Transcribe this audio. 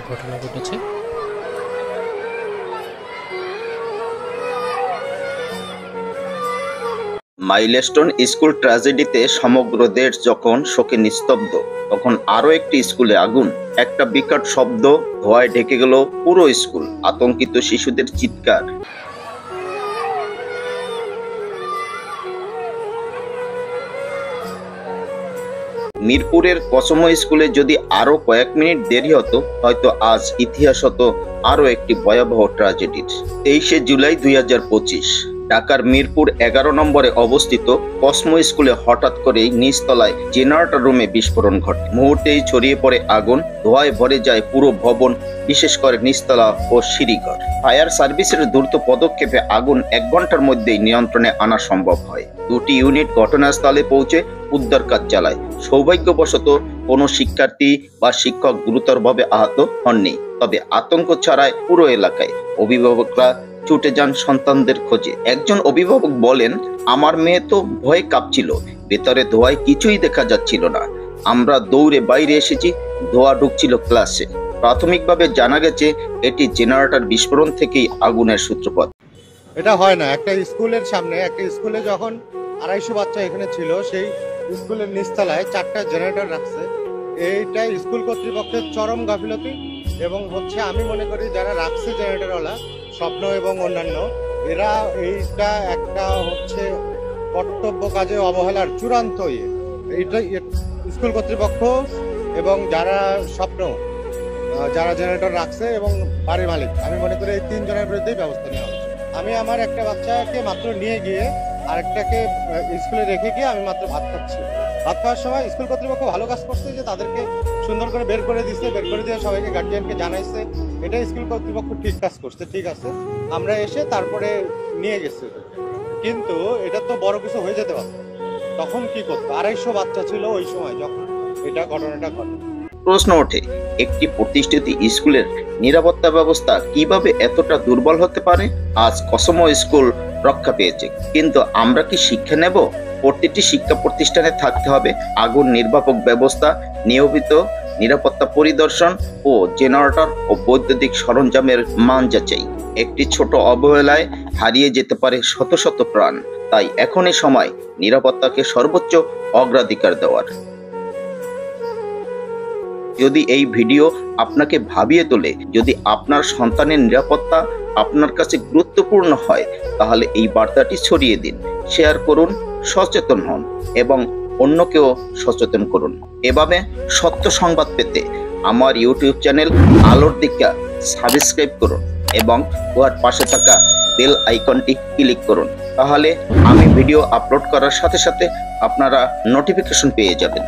ঘটনা ঘটেছে। Milestone school ট্র্যাজেডিতে সমগ্র দেশ যখন শোকে নিস্তব্ধ, তখন আরো একটি স্কুলে আগুন। একটা বিকট শব্দ, ধোঁয়ায় ঢেকে গেল পুরো স্কুল। আতঙ্কিত শিশুদের চিৎকার। মিরপুরের কসমো স্কুলে যদি আরো কয়েক মিনিট দেরি হতো, হয়তো আজ ইতিহাস হতো আরো একটি ভয়াবহ ট্র্যাজেডির। 23শে জুলাই 2025 ঢাকার মিরপুর 11 নম্বরে অবস্থিত কসমো স্কুলে হঠাৎ করেই নিচতলায় জেনারেটর রুমে বিস্ফোরণ ঘটে। মুহূর্তেই ছড়িয়ে পড়ে আগুন, ধোঁয়ায় ভরে যায় পুরো ভবন, বিশেষ করে নিচতলা ও সিঁড়িঘর। ফায়ার সার্ভিসের দ্রুত পদক্ষেপে আগুন 1 ঘন্টার মধ্যেই নিয়ন্ত্রণে আনা সম্ভব হয়। 2টি ইউনিট ঘটনাস্থলে পৌঁছে উদ্ধার কাজ চালায়। সৌভাগ্যবশত কোনো শিক্ষার্থী বা শিক্ষক গুরুতরভাবে আহত হননি। তবে আতঙ্ক ছড়ায় পুরো এলাকায়। অভিভাবকরা ছুটে যান সন্তানদের খোঁজে। একজন অভিভাবক বলেন, আমার মেয়ে তো ভয়ে কাঁপছিল, ভেতরে ধোঁয়ায় কিছুই দেখা যাচ্ছিল না। আমরা দৌড়ে বাইরে এসেছি, ধোঁয়া ঢুকছিল ক্লাসে। প্রাথমিকভাবে জানা গেছে এটি জেনারেটর বিস্ফোরণ থেকেই আগুনের সূত্রপাত। এটা হয় না। একটা স্কুলের সামনে, একটা স্কুলে যখন 250 বাচ্চা এখানে ছিল, সেই স্কুলের নিচতলায় 4টা জেনারেটর রাখছে। এইটা স্কুল কর্তৃপক্ষের চরম গাফিলতি এবং আমি মনে করি যারা রাখছে জেনারেটরওয়ালা, স্বপ্ন এবং অন্যান্য, এরা এইটা একটা কর্তব্য কাজে অবহেলার চূড়ান্ত এইটা স্কুল কর্তৃপক্ষ এবং যারা যারা জেনারেটর রাখছে এবং বাড়ির মালিক, আমি মনে করি এই 3 জনের বিরুদ্ধেই ব্যবস্থা নেওয়া হচ্ছে। আমি আমার একটা বাচ্চাকে মাত্র নিয়ে গিয়ে আরেকটাকে স্কুলে রেখে গিয়ে আমি মাত্র ভাত খাচ্ছি। ভাত খাওয়ার সময় স্কুল কর্তৃপক্ষ ভালো কাজ করছে যে তাদেরকে সুন্দর করে বের করে দিচ্ছে, বের করে দিয়ে সবাইকে গার্জিয়ানকে জানাইছে। এটা স্কুল কর্তৃপক্ষ ঠিক কাজ করছে, ঠিক আছে। আমরা এসে তারপরে নিয়ে গেছি, কিন্তু এটা তো বড় কিছু হয়ে যেতে পারত। তখন কি করতো? 250 বাচ্চা ছিল ওই সময় যখন এটা ঘটনাটা ঘটে। প্রশ্ন ওঠে, একটি প্রতিষ্ঠিত স্কুলের নিরাপত্তা ব্যবস্থা কিভাবে এতটা দুর্বল হতে পারে? আজ কসমো স্কুল রক্ষা পেয়েছে, কিন্তু আমরা কি শিক্ষা নেব? প্রতিটি শিক্ষা প্রতিষ্ঠানে থাকতে হবে আগুন নির্বাপক ব্যবস্থা, নিয়মিত নিরাপত্তা পরিদর্শন ও জেনারেটর ও বৈদ্যুতিক সরঞ্জামের মান যাচাই। একটি ছোট অবহেলায় হারিয়ে যেতে পারে শত শত প্রাণ। তাই এখনই সময় নিরাপত্তাকে সর্বোচ্চ অগ্রাধিকার দেওয়ার। যদি এই ভিডিও আপনাকে ভাবিয়ে তোলে, যদি আপনার সন্তানের নিরাপত্তা আপনার কাছে গুরুত্বপূর্ণ হয়, তাহলে এই বার্তাটি ছড়িয়ে দিন, শেয়ার করুন, সচেতন হন এবং অন্যকেও সচেতন করুন। এভাবে সত্য সংবাদ পেতে আমার ইউটিউব চ্যানেল আলোর দিকা সাবস্ক্রাইব করুন এবং ওর পাশে থাকা বেল আইকনটি ক্লিক করুন। তাহলে আমি ভিডিও আপলোড করার সাথে সাথে আপনারা নোটিফিকেশন পেয়ে যাবেন।